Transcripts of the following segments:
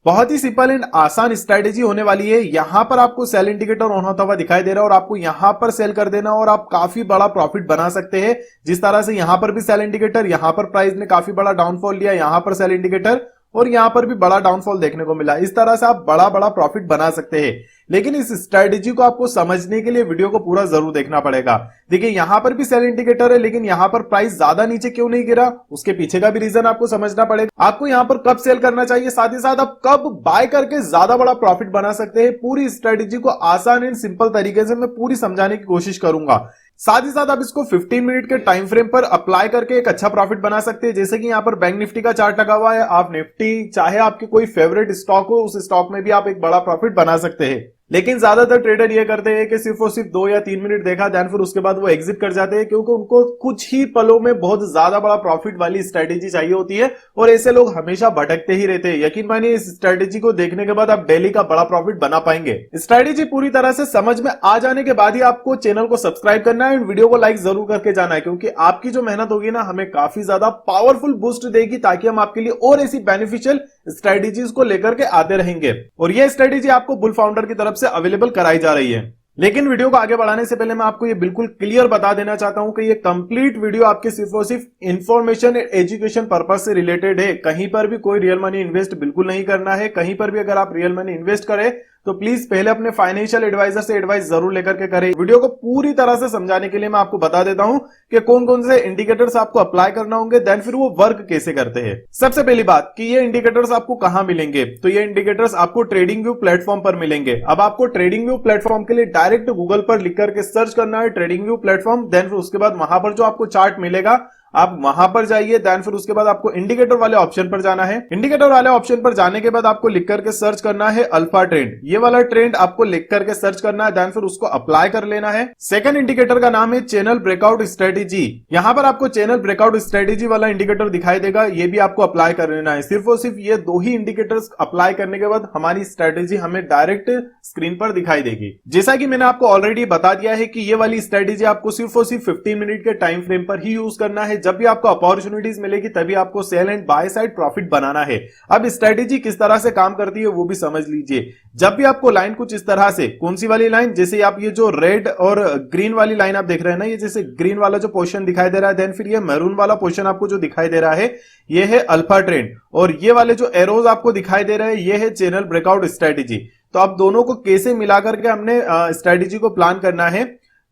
बहुत ही simple and आसान strategy होने वाली है। यहां पर आपको सेल इंडिकेटर ऑन होता हुआ दिखाई दे रहा है और आपको यहां पर सेल कर देना और आप काफी बड़ा प्रॉफिट बना सकते हैं। जिस तरह से यहां पर भी सेल इंडिकेटर, यहां पर प्राइस ने काफी बड़ा डाउनफॉल लिया, यहां पर सेल इंडिकेटर और यहां पर भी बड़ा डाउनफॉल देखने को मिला। इस तरह से आप बड़ा बड़ा प्रॉफिट बना सकते हैं। लेकिन इस स्ट्रेटेजी को आपको समझने के लिए वीडियो को पूरा जरूर देखना पड़ेगा। देखिए यहां पर भी सेल इंडिकेटर है, लेकिन यहां पर प्राइस ज्यादा नीचे क्यों नहीं गिरा, उसके पीछे का भी रीजन आपको समझना पड़ेगा। आपको यहां पर कब सेल करना चाहिए, साथ ही साथ आप कब बाय करके ज्यादा बड़ा प्रॉफिट बना सकते हैं। पूरी स्ट्रेटेजी को आसान एंड सिंपल तरीके से मैं पूरी समझाने की कोशिश करूंगा। साथ ही साथ आप इसको 15 मिनट के टाइम फ्रेम पर अप्लाई करके एक अच्छा प्रॉफिट बना सकते हैं। जैसे कि यहां पर बैंक निफ्टी का चार्ट लगा हुआ है, आप निफ्टी चाहे आपके कोई फेवरेट स्टॉक हो, उस स्टॉक में भी आप एक बड़ा प्रॉफिट बना सकते हैं। लेकिन ज्यादातर ट्रेडर ये करते हैं कि सिर्फ और सिर्फ 2 या 3 मिनट देखा, देन फिर उसके बाद वो एग्जिट कर जाते हैं, क्योंकि उनको कुछ ही पलों में बहुत ज्यादा बड़ा प्रॉफिट वाली स्ट्रेटेजी चाहिए होती है और ऐसे लोग हमेशा भटकते ही रहते हैं। यकीन मानिए इस स्ट्रेटेजी को देखने के बाद आप डेली का बड़ा प्रॉफिट बना पाएंगे। स्ट्रेटेजी पूरी तरह से समझ में आ जाने के बाद ही आपको चैनल को सब्सक्राइब करना है और वीडियो को लाइक जरूर करके जाना है, क्योंकि आपकी जो मेहनत होगी ना हमें काफी ज्यादा पावरफुल बूस्ट देगी, ताकि हम आपके लिए और ऐसी बेनिफिशियल स्ट्रेटेजीज को लेकर के आते रहेंगे। और ये स्ट्रेटेजी आपको बुल फाउंडर की तरफ से अवेलेबल कराई जा रही है। लेकिन वीडियो को आगे बढ़ाने से पहले मैं आपको ये बिल्कुल क्लियर बता देना चाहता हूं कि ये कंप्लीट वीडियो आपके सिर्फ और सिर्फ इंफॉर्मेशन एंड एजुकेशन पर्पस से रिलेटेड है। कहीं पर भी कोई रियल मनी इन्वेस्ट बिल्कुल नहीं करना है। कहीं पर भी अगर आप रियल मनी इन्वेस्ट करें तो प्लीज पहले अपने फाइनेंशियल एडवाइजर से एडवाइस जरूर लेकर के करें। वीडियो को पूरी तरह से समझाने के लिए मैं आपको बता देता हूं कि कौन कौन से इंडिकेटर्स आपको अप्लाई करना होंगे, देन फिर वो वर्क कैसे करते हैं। सबसे पहली बात कि ये इंडिकेटर्स आपको कहां मिलेंगे, तो ये इंडिकेटर्स आपको ट्रेडिंग व्यू प्लेटफॉर्म पर मिलेंगे। अब आपको ट्रेडिंग व्यू प्लेटफॉर्म के लिए डायरेक्ट गूगल पर लिख करके सर्च करना है ट्रेडिंग व्यू प्लेटफॉर्म, देन फिर उसके बाद वहां पर जो आपको चार्ट मिलेगा आप वहां पर जाइए, देन फिर उसके बाद आपको इंडिकेटर वाले ऑप्शन पर जाना है। इंडिकेटर वाले ऑप्शन पर जाने के बाद आपको लिख करके सर्च करना है अल्फा ट्रेंड। ये वाला ट्रेंड आपको लिख करके सर्च करना है, देन फिर उसको अप्लाई कर लेना है। सेकंड इंडिकेटर का नाम है चैनल ब्रेकआउट स्ट्रेटेजी। यहां पर आपको चैनल ब्रेकआउट स्ट्रेटेजी वाला इंडिकेटर दिखाई देगा, ये भी आपको अप्लाई कर लेना है। सिर्फ और सिर्फ ये 2 ही इंडिकेटर्स अप्लाई करने के बाद हमारी स्ट्रेटेजी हमें डायरेक्ट स्क्रीन पर दिखाई देगी। जैसा कि मैंने आपको ऑलरेडी बता दिया है कि ये वाली स्ट्रेटेजी आपको सिर्फ और सिर्फ 15 मिनट के टाइम फ्रेम पर ही यूज करना है। जब भी आपको अपॉर्चुनिटीज मिलेगी तभी आपको sell and buy side profit बनाना है। अब स्ट्रेटेजी किस तरह से काम करती है वो भी समझ लीजिए। जब भी आपको लाइन कुछ इस तरह से, कौन सी वाली लाइन, जैसे आप ये जो रेड और ग्रीन वाली लाइन आप देख रहे हैं ना, ये जैसे ग्रीन वाला जो पोर्शन दिखाई दे रहा है, देन फिर ये मैरून वाला पोर्शन आपको जो दिखाई दे रहा है ये है अल्फा ट्रेंड, और ये वाले जो एरोज आपको दिखाई दे रहे हैं ये है चैनल ब्रेकआउट स्ट्रेटेजी। तो आप दोनों को कैसे मिलाकर के हमने स्ट्रेटेजी को प्लान करना है।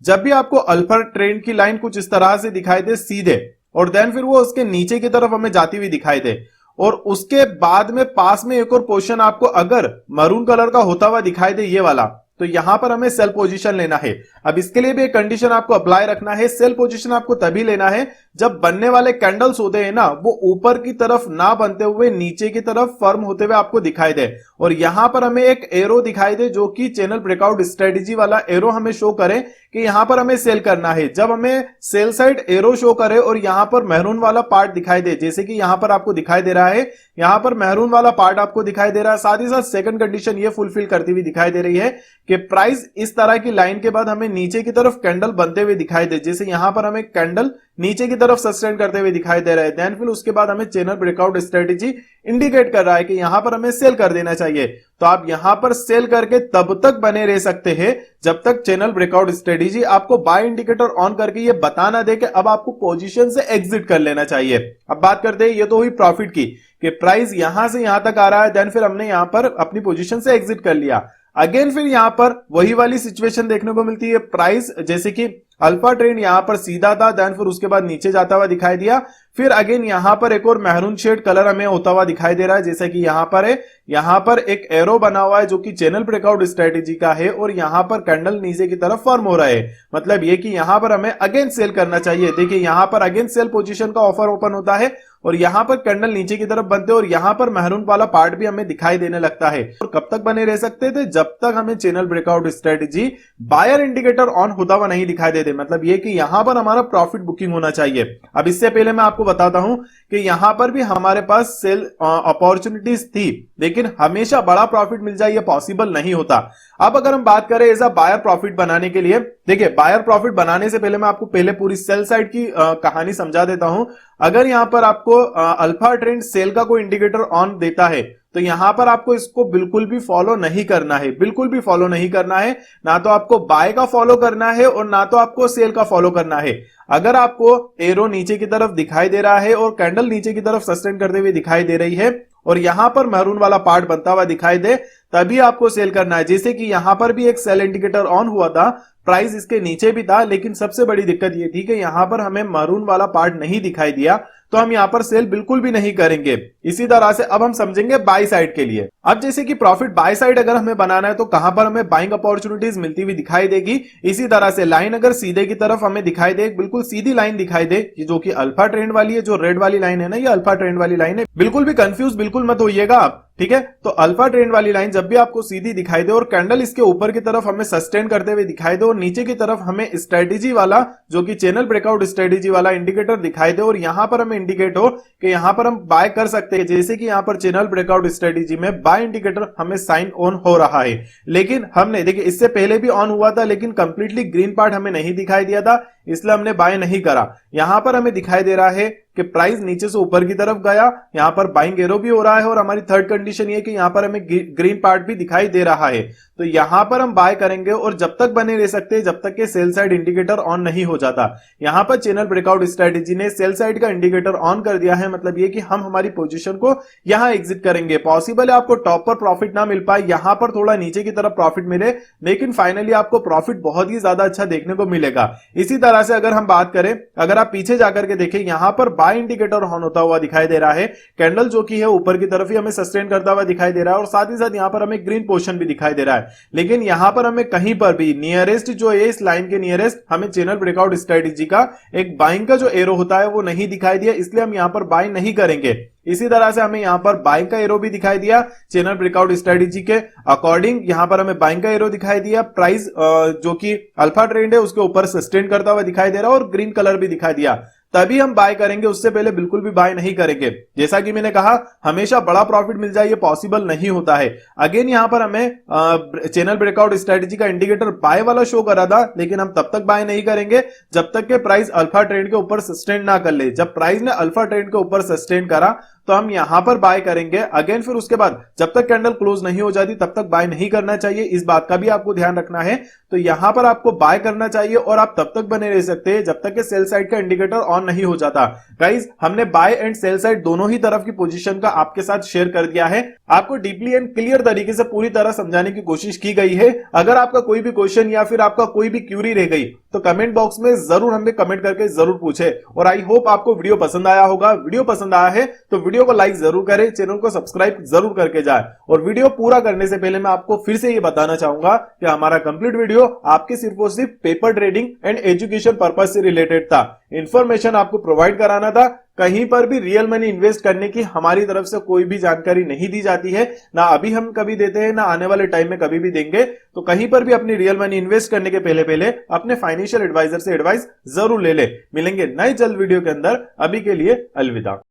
जब भी आपको अल्फा ट्रेंड की लाइन कुछ इस तरह से दिखाई दे सीधे, और देन फिर वो उसके नीचे की तरफ हमें जाती हुई दिखाई दे, और उसके बाद में पास में एक और पोर्शन आपको अगर मैरून कलर का होता हुआ दिखाई दे ये वाला, तो यहां पर हमें सेल पोजीशन लेना है। अब इसके लिए भी एक कंडीशन आपको अप्लाई रखना है। सेल पोजीशन आपको तभी लेना है जब बनने वाले कैंडल्स होते हैं ना, वो ऊपर की तरफ ना बनते हुए नीचे की तरफ फर्म होते हुए आपको दिखाई दे, और यहां पर हमें एक एरो दिखाई दे जो कि चैनल ब्रेकआउट स्ट्रेटेजी वाला एरो हमें शो करे कि यहां पर हमें सेल करना है। जब हमें सेल साइड एरो शो करे और यहां पर मैरून वाला पार्ट दिखाई दे, जैसे कि यहां पर आपको दिखाई दे रहा है, यहां पर मैरून वाला पार्ट आपको दिखाई दे रहा है, साथ ही साथ सेकंड कंडीशन ये फुलफिल करती हुई दिखाई दे रही है कि प्राइस इस तरह की लाइन के बाद हमें नीचे की तरफ कैंडल बनते हुए दिखाई दे, जैसे यहां पर हमें कैंडल नीचे की तरफ सस्टेन करते हुए दिखाई दे रहा है। देन फिर उसके बाद हमें चैनल ब्रेकआउट स्ट्रेटेजी इंडिकेट कर रहा है कि यहां पर हमें सेल कर देना चाहिए। तो आप यहां पर सेल करके तब तक बने रह सकते हैं जब तक चैनल ब्रेकआउट स्ट्रेटेजी आपको बाय इंडिकेटर ऑन करके ये बता ना दे कि अब आपको पोजीशन से एग्जिट कर लेना चाहिए। अब बात करते हैं, ये तो हुई प्रॉफिट की कि प्राइस यहां से यहां तक आ रहा है, देन फिर हमने यहां पर अपनी पोजीशन से एग्जिट कर लिया। अगेन फिर यहां पर वही वाली सिचुएशन देखने को मिलती है। प्राइस जैसे कि अल्फा ट्रेंड यहां पर सीधा था, देन फिर उसके बाद नीचे जाता हुआ दिखाई दिया, फिर अगेन यहां पर एक और मैरून शेड कलर हमें होता हुआ दिखाई दे रहा है, जैसा कि यहां पर है। यहां पर एक एरो बना हुआ है जो कि चैनल ब्रेकआउट स्ट्रेटेजी का है, और यहां पर कैंडल नीचे की तरफ फॉर्म हो रहा है। मतलब ये कि यहां पर हमें अगेन सेल करना चाहिए। देखिए यहां पर अगेन सेल पोजीशन का ऑफर ओपन होता है, और यहां पर कैंडल नीचे की तरफ बनते हैं, और यहां पर मैरून वाला पार्ट भी हमें दिखाई देने लगता है। और कब तक बने रह सकते थे, जब तक हमें channel breakout strategy buyer indicator on होता हुआ नहीं दिखाई देते। मतलब ये कि यहां पर हमारा प्रॉफिट बुकिंग होना चाहिए। अब इससे पहले मैं आपको बताता हूं कि यहां पर भी हमारे पास सेल अपॉर्चुनिटीज थी, लेकिन हमेशा बड़ा प्रॉफिट मिल जाए ये पॉसिबल नहीं होता। अब अगर हम बात करें एज अ बायर प्रॉफिट बनाने के लिए, देखिए बायर प्रॉफिट बनाने से पहले मैं आपको पहले पूरी सेल साइड की कहानी समझा देता हूं। अगर यहां पर आपको अल्फा ट्रेंड सेल का कोई इंडिकेटर ऑन देता है तो यहां पर आपको इसको बिल्कुल भी फॉलो नहीं करना है, बिल्कुल भी फॉलो नहीं करना है। ना तो आपको बाय का फॉलो करना है और ना तो आपको सेल का फॉलो करना है। अगर आपको एरो नीचे की तरफ दिखाई दे रहा है और कैंडल नीचे की तरफ सस्टेन करते हुए दिखाई दे रही है और यहां पर मैरून वाला पार्ट बनता हुआ दिखाई दे, तभी आपको सेल करना है। जैसे कि यहां पर भी एक सेल इंडिकेटर ऑन हुआ था, प्राइस इसके नीचे भी था, लेकिन सबसे बड़ी दिक्कत यह थी कि यहां पर हमें मैरून वाला पार्ट नहीं दिखाई दिया, तो हम यहां पर सेल बिल्कुल भी नहीं करेंगे। इसी तरह से अब हम समझेंगे बाय साइड के लिए। अब जैसे कि प्रॉफिट बाय साइड अगर हमें बनाना है तो कहां पर हमें बाइंग अपॉर्चुनिटीज मिलती हुई दिखाई देगी। इसी तरह से लाइन अगर सीधे की तरफ हमें दिखाई दे, बिल्कुल सीधी लाइन दिखाई दे, जो कि अल्फा ट्रेंड वाली है, जो रेड वाली लाइन है ना, ये अल्फा ट्रेंड वाली लाइन है। बिल्कुल भी कंफ्यूज बिल्कुल मत होइएगा आप, ठीक है। तो अल्फा ट्रेंड वाली लाइन जब भी आपको सीधी दिखाई दे और कैंडल इसके ऊपर की तरफ हमें सस्टेन करते हुए दिखाई दे और नीचे की तरफ हमें स्ट्रेटेजी वाला, जो कि चैनल ब्रेकआउट स्ट्रेटेजी वाला इंडिकेटर दिखाई दे और यहां पर हमें इंडिकेट हो कि यहां पर हम बाय कर सकते हैं, जैसे कि यहां पर चैनल ब्रेकआउट स्ट्रेटेजी में बाय इंडिकेटर हमें साइन ऑन हो रहा है। लेकिन हमने देखिए इससे पहले भी ऑन हुआ था, लेकिन कंप्लीटली ग्रीन पार्ट हमें नहीं दिखाई दिया था, इसलिए हमने बाय नहीं करा। यहां पर हमें दिखाई दे रहा है कि प्राइस नीचे से ऊपर की तरफ गया, यहां पर बाइंग एरो भी हो रहा है और हमारी थर्ड कंडीशन ये कि यहां पर हमें ग्रीन पार्ट भी दिखाई दे रहा है। तो यहां पर हम बाय करेंगे और जब तक बने रह सकते हैं जब तक के सेल साइड इंडिकेटर ऑन नहीं हो जाता। यहां पर चैनल ब्रेकआउट स्ट्रेटेजी ने सेल साइड का इंडिकेटर ऑन कर दिया है, मतलब ये कि हम हमारी पोजीशन को यहां एग्जिट करेंगे। पॉसिबल है आपको टॉप पर प्रॉफिट ना मिल पाए, यहां पर थोड़ा नीचे की तरफ प्रॉफिट मिले, लेकिन फाइनली आपको प्रॉफिट बहुत ही ज्यादा अच्छा देखने को मिलेगा। इसी तरह से अगर हम बात करें, अगर आप पीछे जाकर के देखें, यहां पर बाय इंडिकेटर ऑन होता हुआ दिखाई दे रहा है, कैंडल जो कि है ऊपर की तरफ ही हमें सस्टेन करता हुआ दिखाई दे रहा है और साथ ही साथ यहां पर हमें ग्रीन पोर्शन भी दिखाई दे रहा है। लेकिन यहां पर हमें कहीं पर भी नियरेस्ट जो है इस लाइन के नियरेस्ट हमें चैनल ब्रेकआउट स्ट्रेटेजी का एक बाइंग का जो एरो होता है वो नहीं दिखाई दिया, इसलिए हम यहां पर बाय नहीं करेंगे। इसी तरह से हमें यहां पर बाइंग का एरो भी दिखाई दिया, चैनल ब्रेकआउट स्ट्रेटेजी के अकॉर्डिंग यहां पर हमें बाइंग का एरो दिखाई दिया। प्राइस जो कि अल्फा ट्रेंड है उसके ऊपर सस्टेन करता हुआ दिखाई दे रहा है और ग्रीन कलर भी दिखाई दिया, तभी हम बाय करेंगे, उससे पहले बिल्कुल भी बाय नहीं करेंगे। जैसा कि मैंने कहा हमेशा बड़ा प्रॉफिट मिल जाए ये पॉसिबल नहीं होता है। अगेन यहां पर हमें चैनल ब्रेकआउट स्ट्रेटेजी का इंडिकेटर बाय वाला शो कर रहा था, लेकिन हम तब तक बाय नहीं करेंगे जब तक के प्राइस अल्फा ट्रेंड के ऊपर सस्टेन ना कर ले। जब प्राइस ने अल्फा ट्रेंड के ऊपर सस्टेन करा तो हम यहां पर बाय करेंगे। अगेन फिर उसके बाद जब तक कैंडल क्लोज नहीं हो जाती तब तक बाय नहीं करना चाहिए, इस बात का भी आपको ध्यान रखना है। तो यहां पर आपको बाय करना चाहिए और आप तब तक बने रह सकते हैं जब तक कि सेल साइड का इंडिकेटर ऑन नहीं हो जाता। गाइस हमने बाय एंड सेल साइड दोनों ही तरफ की पोजीशन का आपके साथ शेयर कर दिया है, आपको डीपली एंड क्लियर तरीके से पूरी तरह समझाने की कोशिश की गई है। अगर आपका कोई भी क्वेश्चन या फिर आपका कोई भी क्यूरी रह गई तो कमेंट बॉक्स में जरूर हमें कमेंट करके जरूर पूछे। और आई होप आपको वीडियो पसंद आया होगा। वीडियो पसंद आया है तो वीडियो को लाइक जरूर करें, चैनल को सब्सक्राइब जरूर करके जाए। और वीडियो पूरा करने से पहले मैं आपको फिर से ये बताना चाहूंगा कि हमारा कंप्लीट वीडियो आपके सिर्फ और सिर्फ paper trading and education purpose से रिलेटेड था। इंफॉर्मेशन आपको प्रोवाइड कराना था, कहीं पर भी रियल मनी इन्वेस्ट करने की हमारी तरफ से कोई भी जानकारी नहीं दी जाती है, ना अभी हम कभी देते हैं ना आने वाले टाइम में कभी भी देंगे। तो कहीं पर भी अपनी रियल मनी इन्वेस्ट करने के पहले अपने फाइनेंशियल एडवाइजर से एडवाइस जरूर ले ले। मिलेंगे नए जल्द वीडियो के अंदर, अभी के लिए अलविदा।